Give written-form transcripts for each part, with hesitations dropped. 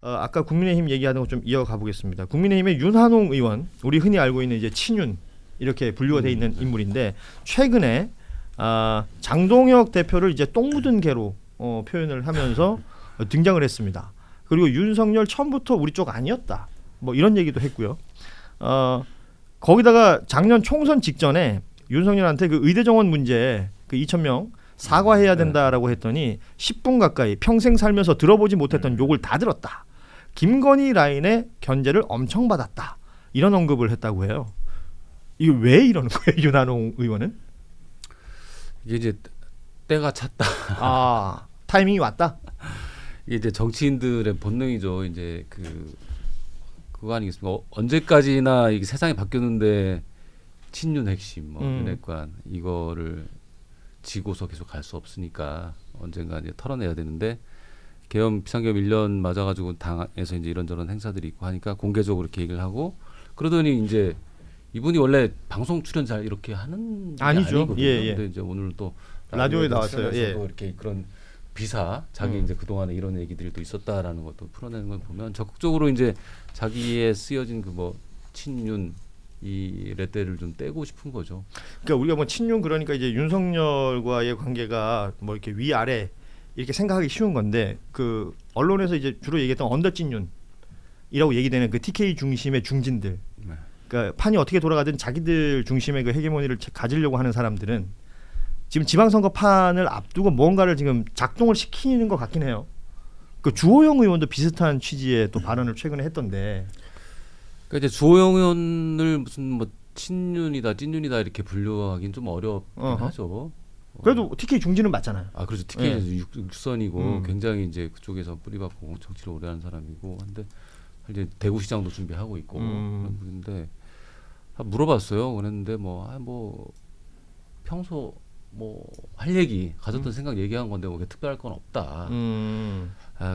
아까 국민의힘 얘기하는 거 좀 이어가 보겠습니다. 국민의힘의 윤한홍 의원, 우리 흔히 알고 있는 이제 친윤 이렇게 분류가 돼 있는 인물인데 최근에 장동혁 대표를 이제 똥 묻은 개로 표현을 하면서 등장을 했습니다. 그리고 윤석열 처음부터 우리 쪽 아니었다. 뭐 이런 얘기도 했고요. 거기다가 작년 총선 직전에 윤석열한테 그 의대 정원 문제 그 2,000명 사과해야 된다라고 했더니 10분 가까이 평생 살면서 들어보지 못했던 욕을 다 들었다. 김건희 라인의 견제를 엄청 받았다. 이런 언급을 했다고 해요. 이게 왜 이러는 거예요, 윤한홍 의원은? 이게 이제 때가 찼다. 타이밍이 왔다. 이게 이제 정치인들의 본능이죠. 이제 그거 아니겠습니까? 언제까지나 이게 세상이 바뀌었는데 친윤 핵심, 윤핵관 이거를 지고서 계속 갈 수 없으니까 언젠가 이제 털어내야 되는데 계엄 비상계엄 1년 맞아가지고 당에서 이제 이런저런 행사들이 있고 하니까 공개적으로 이렇게 얘기를 하고 그러더니 이제 이분이 원래 방송 출연 잘 이렇게 하는 아니죠. 아니거든요. 예. 근데 이제 오늘 또 라디오에 나왔어요. 예. 이렇게 그런 비사 자기 이제 그 동안에 이런 얘기들이 또 있었다라는 것도 풀어내는 걸 보면 적극적으로 이제 자기의 쓰여진 그 뭐 친윤 이 레떼를 좀 떼고 싶은 거죠. 그러니까 우리가 뭐 친윤 그러니까 이제 윤석열과의 관계가 뭐 이렇게 위아래 이렇게 생각하기 쉬운 건데 그 언론에서 이제 주로 얘기했던 언더찐윤이라고 얘기되는 그 TK 중심의 중진들. 네. 그러니까 판이 어떻게 돌아가든 자기들 중심의 그 헤게모니를 가지려고 하는 사람들은 지금 지방선거 판을 앞두고 뭔가를 지금 작동을 시키는 것 같긴 해요. 그 주호영 의원도 비슷한 취지의 또 발언을 최근에 했던데. 그러니까 이제 주호영 의원을 무슨 뭐 친윤이다, 찐윤이다 이렇게 분류하기는 좀 어렵긴 하죠. 그래도 TK 중진은 맞잖아요. 그렇죠. TK 네. 육선이고 굉장히 이제 그쪽에서 뿌리박고 정치를 오래 하는 사람이고 한데 이제 대구시장도 준비하고 있고 그런데 물어봤어요. 그랬는데 뭐 평소 뭐 할 얘기 가졌던 생각 얘기한 건데 뭐 특별할 건 없다.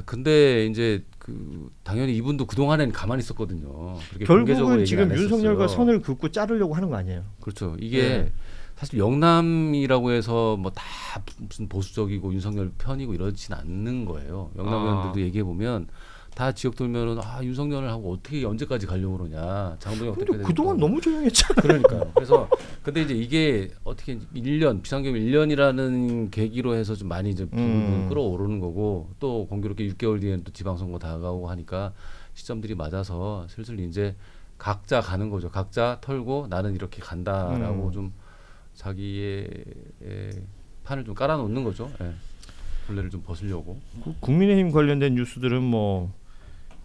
근데 이제 당연히 이분도 그 동안에는 가만히 있었거든요. 그렇게 결국은 지금 윤석열과 선을 긋고 자르려고 하는 거 아니에요? 그렇죠. 이게 사실 영남이라고 해서 뭐 다 무슨 보수적이고 윤석열 편이고 이러진 않는 거예요. 영남 의원들도 얘기해 보면 다 지역 돌면은 윤석열을 하고 어떻게 언제까지 가려고 그러냐. 장동혁 대표. 근데 그동안 너무 조용했잖아요. 그러니까요. 그래서 근데 이제 이게 어떻게 1년 비상계엄 1년이라는 계기로 해서 좀 많이 이제 끌어오르는 거고 또 공교롭게 6개월 뒤에는 또 지방선거 다가오고 하니까 시점들이 맞아서 슬슬 이제 각자 가는 거죠. 각자 털고 나는 이렇게 간다라고 좀 자기의 판을 좀 깔아놓는 거죠. 본래를 좀 벗으려고. 국민의힘 관련된 뉴스들은 뭐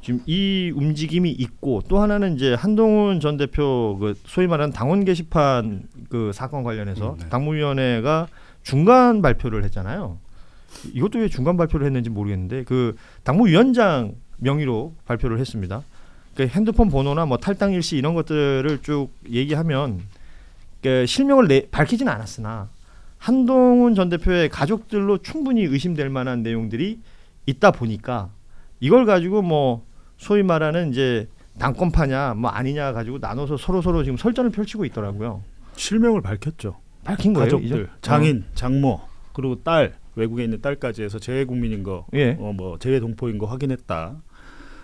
지금 이 움직임이 있고 또 하나는 이제 한동훈 전 대표 그 소위 말하는 당원 게시판 그 사건 관련해서 당무위원회가 중간 발표를 했잖아요. 이것도 왜 중간 발표를 했는지 모르겠는데 그 당무위원장 명의로 발표를 했습니다. 그 핸드폰 번호나 뭐 탈당 일시 이런 것들을 쭉 얘기하면 그 실명을 밝히지는 않았으나 한동훈 전 대표의 가족들로 충분히 의심될 만한 내용들이 있다 보니까 이걸 가지고 뭐 소위 말하는 이제 당권파냐 뭐 아니냐 가지고 나눠서 서로 지금 설전을 펼치고 있더라고요. 실명을 밝혔죠. 밝힌 거예요. 가족들, 장인, 장모 그리고 딸 외국에 있는 딸까지 해서 재외 국민인 거, 뭐 재외 동포인 거 확인했다.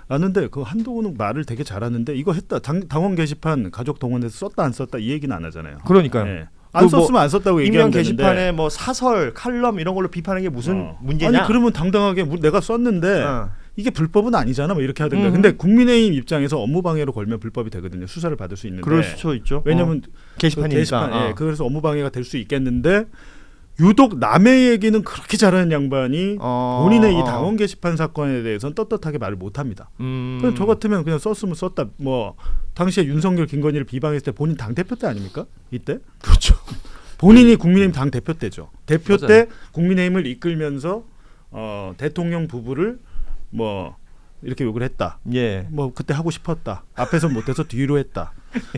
아는데 그 한동훈은 말을 되게 잘하는데 이거 했다 당원 게시판 가족 동원해서 썼다 안 썼다 이 얘기는 안 하잖아요. 그러니까요. 안 썼으면 안 썼다고 얘기하면 되는데 익명 게시판에 뭐 사설, 칼럼 이런 걸로 비판하는 게 무슨 문제냐? 아니 그러면 당당하게 내가 썼는데 이게 불법은 아니잖아 뭐 이렇게 하던가. 근데 국민의힘 입장에서 업무방해로 걸면 불법이 되거든요. 수사를 받을 수 있는데. 그럴 수 있죠. 왜냐하면 게시판이니까. 그래서 업무방해가 될 수 있겠는데 유독 남의 얘기는 그렇게 잘하는 양반이 본인의 이 당원 게시판 사건에 대해서는 떳떳하게 말을 못합니다. 그럼 저 같으면 그냥 썼으면 썼다. 뭐 당시에 윤석열 김건희를 비방했을 때 본인 당대표 때 아닙니까? 이때? 그렇죠. 본인이 국민의힘 당대표 때죠. 대표 맞아요. 때 국민의힘을 이끌면서 대통령 부부를 뭐 이렇게 욕을 했다. 뭐 그때 하고 싶었다. 앞에서 못해서 뒤로 했다.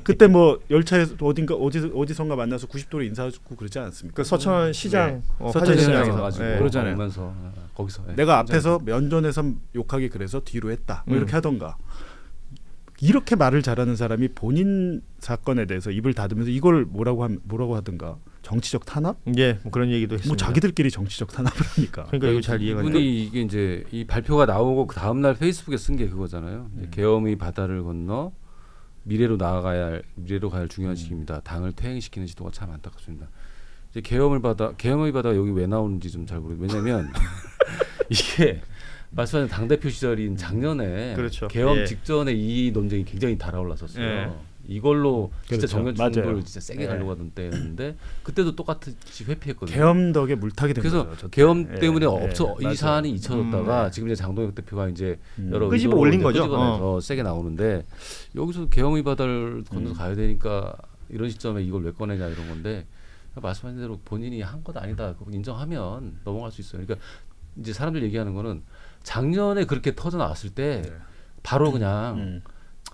그때 뭐 열차에서 어디선가 만나서 90도로 인사하고 그러지 않습니까? 그 서천 시장, 서천 시장에서 가지고 그러잖아요. 거기서 내가 앞에서 면전에서 욕하기 그래서 뒤로 했다. 뭐 이렇게 하던가. 이렇게 말을 잘하는 사람이 본인 사건에 대해서 입을 닫으면서 이걸 뭐라고 하든가 정치적 탄압? 예, 뭐 그런 얘기도 했습니다. 뭐 자기들끼리 정치적 탄압을 하니까. 그러니까 이거 잘 이해가 돼요. 이분이 이게 이제 이 발표가 나오고 그 다음 날 페이스북에 쓴 게 그거잖아요. 계엄의 바다를 건너 미래로 가야 할 중요한 시기입니다. 당을 퇴행시키는 시도가 참 안타깝습니다. 이제 계엄의 바다가 여기 왜 나오는지 좀 잘 모르겠어요. 왜냐하면 이게 말씀하신 당 대표 시절인 작년에 그렇죠. 계엄 예. 직전에 이 논쟁이 굉장히 달아올랐었어요. 예. 이걸로 진짜 그렇죠. 정면 충돌을 맞아요. 진짜 세게 예. 가려고 하던 때였는데 그때도 똑같이 회피했거든요. 계엄 덕에 물타기 된 그래서 거죠. 계엄 예, 때문에 예, 이 맞아요. 사안이 잊혀졌다가 지금 이제 장동혁 대표가 이제 여러 끄집어 의도로 올린 이제 거죠. 끄집어내서 세게 나오는데 여기서 계엄의 바다를 건너서 가야 되니까 이런 시점에 이걸 왜 꺼내냐 이런 건데 말씀하신 대로 본인이 한 것 아니다 그거 인정하면 넘어갈 수 있어요. 그러니까 이제 사람들 얘기하는 거는 작년에 그렇게 터져 나왔을 때 바로 그냥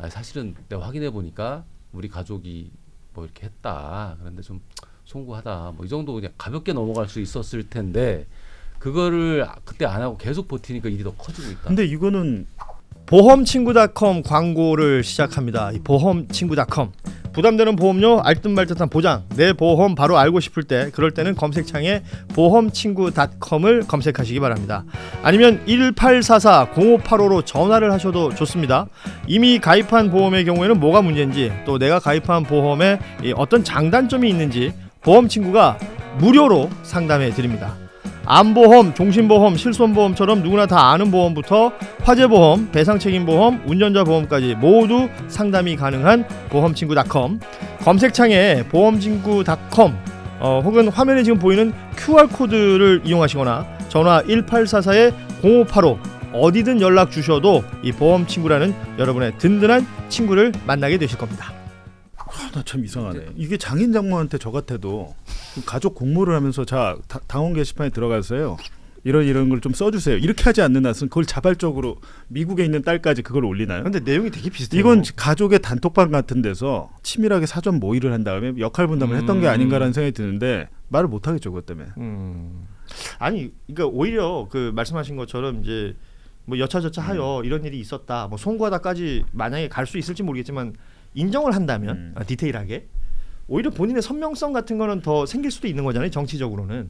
사실은 내가 확인해 보니까 우리 가족이 뭐 이렇게 했다. 그런데 좀 송구하다. 뭐 이 정도 그냥 가볍게 넘어갈 수 있었을 텐데 그거를 그때 안 하고 계속 버티니까 일이 더 커지고 있다. 근데 이거는 보험친구.com 광고를 시작합니다. 이 보험친구.com 부담되는 보험료 알듯말듯한 보장 내 보험 바로 알고 싶을 때 그럴 때는 검색창에 보험친구.com을 검색하시기 바랍니다. 아니면 1844-0585로 전화를 하셔도 좋습니다. 이미 가입한 보험의 경우에는 뭐가 문제인지 또 내가 가입한 보험에 어떤 장단점이 있는지 보험친구가 무료로 상담해 드립니다. 암보험, 종신보험, 실손보험처럼 누구나 다 아는 보험부터 화재보험, 배상책임보험, 운전자보험까지 모두 상담이 가능한 보험친구.com 검색창에 보험친구.com 혹은 화면에 지금 보이는 QR코드를 이용하시거나 전화 1844-0585 어디든 연락 주셔도 이 보험친구라는 여러분의 든든한 친구를 만나게 되실 겁니다. 나 참 이상하네. 이게 장인 장모한테 저 같아도 가족 공모를 하면서 자 당원 게시판에 들어가서요. 이런 걸 좀 써주세요. 이렇게 하지 않는 한은 그걸 자발적으로 미국에 있는 딸까지 그걸 올리나요? 근데 내용이 되게 비슷해요. 이건 가족의 단톡방 같은 데서 치밀하게 사전 모의를 한 다음에 역할 분담을 했던 게 아닌가라는 생각이 드는데 말을 못 하겠죠, 그것 때문에. 아니, 그러니까 오히려 그 말씀하신 것처럼 이제 뭐 여차저차 하여 이런 일이 있었다, 뭐 송구하다까지 만약에 갈 수 있을지 모르겠지만 인정을 한다면 디테일하게 오히려 본인의 선명성 같은 거는 더 생길 수도 있는 거잖아요. 정치적으로는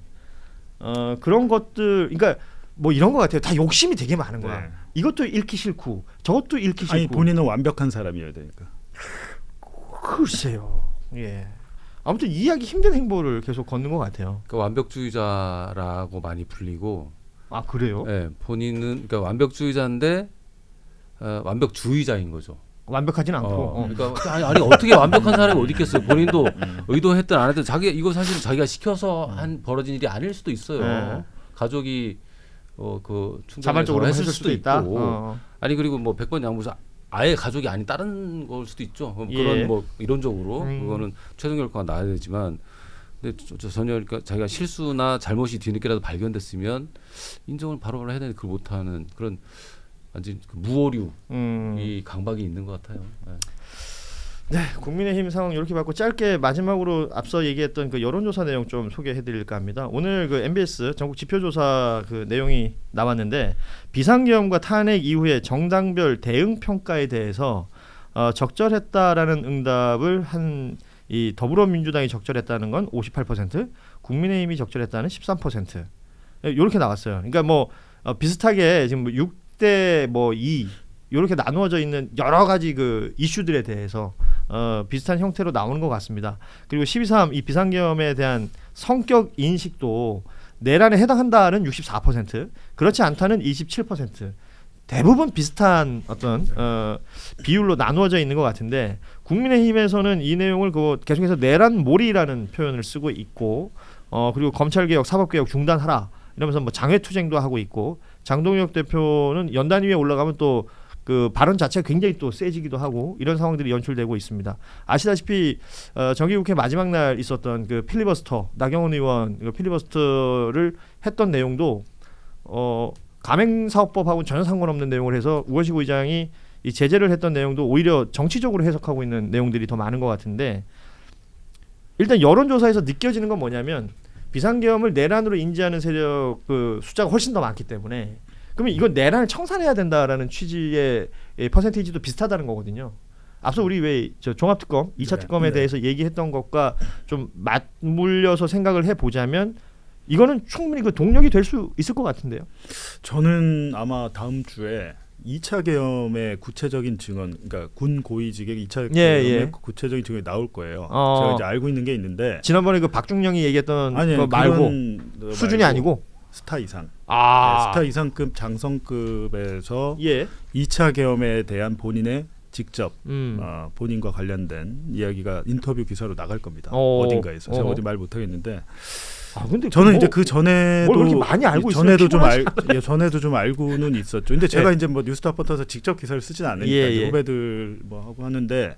그런 것들, 그러니까 뭐 이런 거 같아요. 다 욕심이 되게 많은 거야. 네. 이것도 잃기 싫고 저것도 잃기 싫고. 아니 본인은 완벽한 사람이어야 되니까. 글쎄요. 예. 아무튼 이해하기 힘든 행보를 계속 걷는 것 같아요. 그러니까 완벽주의자라고 많이 불리고. 아 그래요? 네, 본인은 그러니까 완벽주의자인데 완벽주의자인 거죠. 완벽하진 않고. 그러니까 아니 어떻게 완벽한 사람이 어디 있겠어요. 본인도 의도했든 안 했든 이거 사실은 자기가 시켜서 한 벌어진 일이 아닐 수도 있어요. 네. 가족이 그 자발적으로 했을 했을 수도 있다. 있고 아니 그리고 뭐 100번 양보해서 아예 가족이 아닌 다른 걸 수도 있죠. 예. 그런 뭐 이론적으로 그거는 최종 결과가 나야 되지만 근데 전혀 그러니까 자기가 실수나 잘못이 뒤늦게라도 발견됐으면 인정을 바로바로 해야 되는데 그걸 못하는 그런 완전 그 무오류 이 강박이 있는 것 같아요. 네. 네, 국민의힘 상황 이렇게 봤고 짧게 마지막으로 앞서 얘기했던 그 여론조사 내용 좀 소개해드릴까 합니다. 오늘 그 MBS 전국 지표조사 그 내용이 나왔는데 비상계엄과 탄핵 이후에 정당별 대응 평가에 대해서 적절했다라는 응답을 한 이 더불어민주당이 적절했다는 건 58%, 국민의힘이 적절했다는 13% 이렇게 나왔어요. 그러니까 뭐 비슷하게 지금 6대 뭐 2 이렇게 나누어져 있는 여러 가지 그 이슈들에 대해서 비슷한 형태로 나오는 것 같습니다. 그리고 12.3 이 비상계엄에 대한 성격 인식도 내란에 해당한다는 64%, 그렇지 않다는 27%. 대부분 비슷한 어떤 비율로 나누어져 있는 것 같은데 국민의힘에서는 이 내용을 계속해서 내란몰이라는 표현을 쓰고 있고 그리고 검찰개혁, 사법개혁 중단하라 이러면서 뭐 장외투쟁도 하고 있고 장동혁 대표는 연단 위에 올라가면 또 그 발언 자체가 굉장히 또 세지기도 하고 이런 상황들이 연출되고 있습니다. 아시다시피 정기국회 마지막 날 있었던 그 필리버스터 나경원 의원 필리버스터를 했던 내용도 가맹사업법하고는 전혀 상관없는 내용을 해서 우원식 의장이 이 제재를 했던 내용도 오히려 정치적으로 해석하고 있는 내용들이 더 많은 것 같은데 일단 여론조사에서 느껴지는 건 뭐냐면 비상계엄을 내란으로 인지하는 세력 그 숫자가 훨씬 더 많기 때문에 그러면 이건 내란을 청산해야 된다라는 취지의 퍼센테이지도 비슷하다는 거거든요. 앞서 우리 왜 저 종합특검 2차 네. 특검에 네. 대해서 얘기했던 것과 좀 맞물려서 생각을 해보자면 이거는 충분히 그 동력이 될 수 있을 것 같은데요. 저는 아마 다음 주에 2차 계엄의 구체적인 증언, 그러니까 군 고위직의 2차 예, 계엄의 예. 구체적인 증언이 나올 거예요. 어. 제가 이제 알고 있는 게 있는데 지난번에 그 박중령이 얘기했던 아니 거 말고 그런 수준이 말고 아니고 스타 이상, 아 네, 스타 이상급 장성급에서 예 2차 계엄에 대한 본인의 직접 음. 본인과 관련된 이야기가 인터뷰 기사로 나갈 겁니다. 어. 어딘가에서 제가 어. 어디 말 못하겠는데 아 근데 저는 뭐, 이제 그 전에도 뭘 그렇게 많이 알고 있어요? 전에도 좀 피곤하지 전에도 좀 알고는 있었죠. 근데 제가 예. 이제 뭐 뉴스타파 떠서 직접 기사를 쓰진 않으니까 예, 이제 예. 후배들 뭐 하고 하는데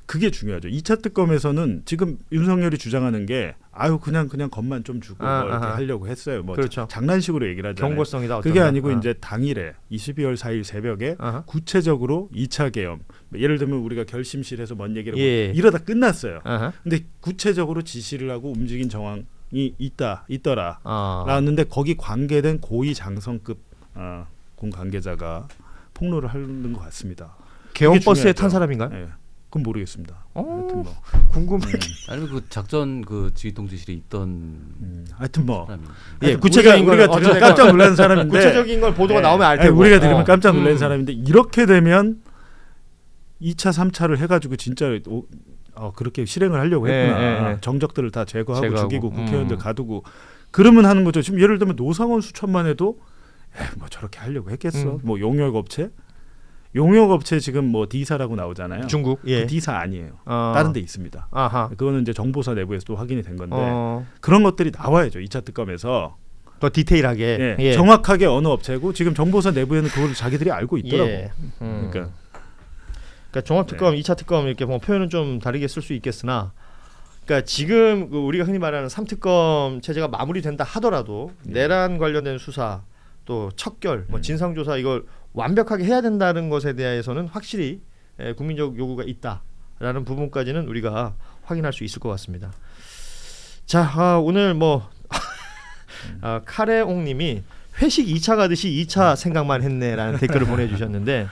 그게 중요하죠. 2차 특검에서는 지금 윤석열이 주장하는 게 아유 그냥 겉만 좀 주고 뭐 이렇게 아하. 하려고 했어요. 뭐 그렇죠. 장난식으로 얘기를 하잖아요. 경고성이다. 그게 어쩐다. 아니고 아. 이제 당일에 22월 4일 새벽에 아하. 구체적으로 2차 계엄 예를 들면 우리가 결심실에서 뭔 얘기를 예. 하고 이러다 끝났어요. 아하. 근데 구체적으로 지시를 하고 움직인 정황이 있더라. 아. 라는데 거기 관계된 고위 장성급 군 관계자가 폭로를 하는 것 같습니다. 계엄 그게 버스에 중요하죠. 탄 사람인가요? 네. 그건 모르겠습니다. 하여튼 뭐, 궁금해. 아니면 그 작전 그 지휘 통제실에 있던 하여튼 뭐 사람이. 예, 하여튼 구체적인 우리가 걸 들으면 어쩌다가 깜짝 놀란 사람인데 구체적인 걸 보도가 예. 나오면 알 아니, 테고. 우리가 들으면 깜짝 놀란 음. 사람인데 이렇게 되면 2차, 3차를 해가지고 진짜 그렇게 실행을 하려고 예, 했구나. 예, 예. 정적들을 다 제거하고 죽이고 음. 국회의원들 가두고 그러면 하는 거죠. 지금 예를 들면 노상원 수천만 해도 뭐 저렇게 하려고 했겠어. 뭐 용역업체 지금 뭐 D사라고 나오잖아요. 중국. 예. 그 D사 아니에요. 어. 다른 데 있습니다. 아하. 그거는 이제 정보사 내부에서 또 확인이 된 건데 어. 그런 것들이 나와야죠. 2차 특검에서 더 디테일하게. 예, 예. 정확하게 어느 업체고 지금 정보사 내부에는 그걸 자기들이 알고 있더라고. 예. 그러니까 종합특검, 2차 특검 이렇게 뭐 표현은 좀 다르게 쓸 수 있겠으나, 그러니까 지금 그 우리가 흔히 말하는 3특검 체제가 마무리된다 하더라도 내란 관련된 수사, 또 척결, 뭐 진상조사 이걸 완벽하게 해야 된다는 것에 대해서는 확실히 국민적 요구가 있다라는 부분까지는 우리가 확인할 수 있을 것 같습니다. 자, 오늘 뭐 카레옹님이 회식 2차 가듯이 2차 생각만 했네라는 댓글을 보내주셨는데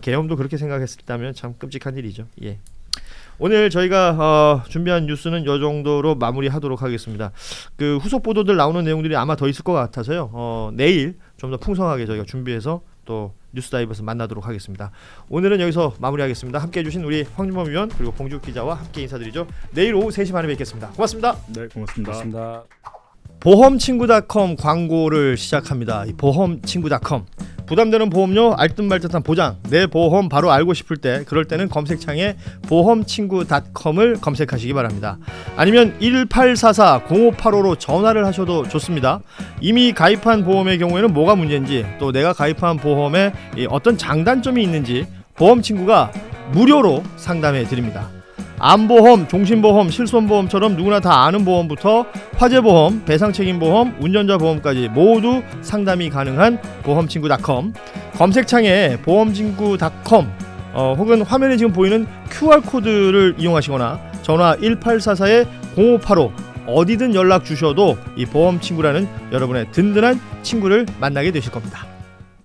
계엄도 그렇게 생각했다면 참 끔찍한 일이죠. 예. 오늘 저희가 준비한 뉴스는 이 정도로 마무리하도록 하겠습니다. 그 후속 보도들 나오는 내용들이 아마 더 있을 것 같아서요. 내일 좀 더 풍성하게 저희가 준비해서 또 뉴스다이브에서 만나도록 하겠습니다. 오늘은 여기서 마무리하겠습니다. 함께해 주신 우리 황준범 위원 그리고 봉주 기자와 함께 인사드리죠. 내일 오후 3시 반에 뵙겠습니다. 고맙습니다. 네, 고맙습니다. 맞습니다. 보험친구.com 광고를 시작합니다. 이 보험친구.com 부담되는 보험료 알듯말듯한 보장 내 보험 바로 알고 싶을 때 그럴 때는 검색창에 보험친구.com을 검색하시기 바랍니다. 아니면 1844-0585로 전화를 하셔도 좋습니다. 이미 가입한 보험의 경우에는 뭐가 문제인지 또 내가 가입한 보험에 어떤 장단점이 있는지 보험친구가 무료로 상담해 드립니다. 암보험, 종신보험, 실손보험처럼 누구나 다 아는 보험부터 화재보험, 배상책임보험, 운전자보험까지 모두 상담이 가능한 보험친구.com 검색창에 보험친구.com 혹은 화면에 지금 보이는 QR코드를 이용하시거나 전화 1844-0585 어디든 연락 주셔도 이 보험친구라는 여러분의 든든한 친구를 만나게 되실 겁니다.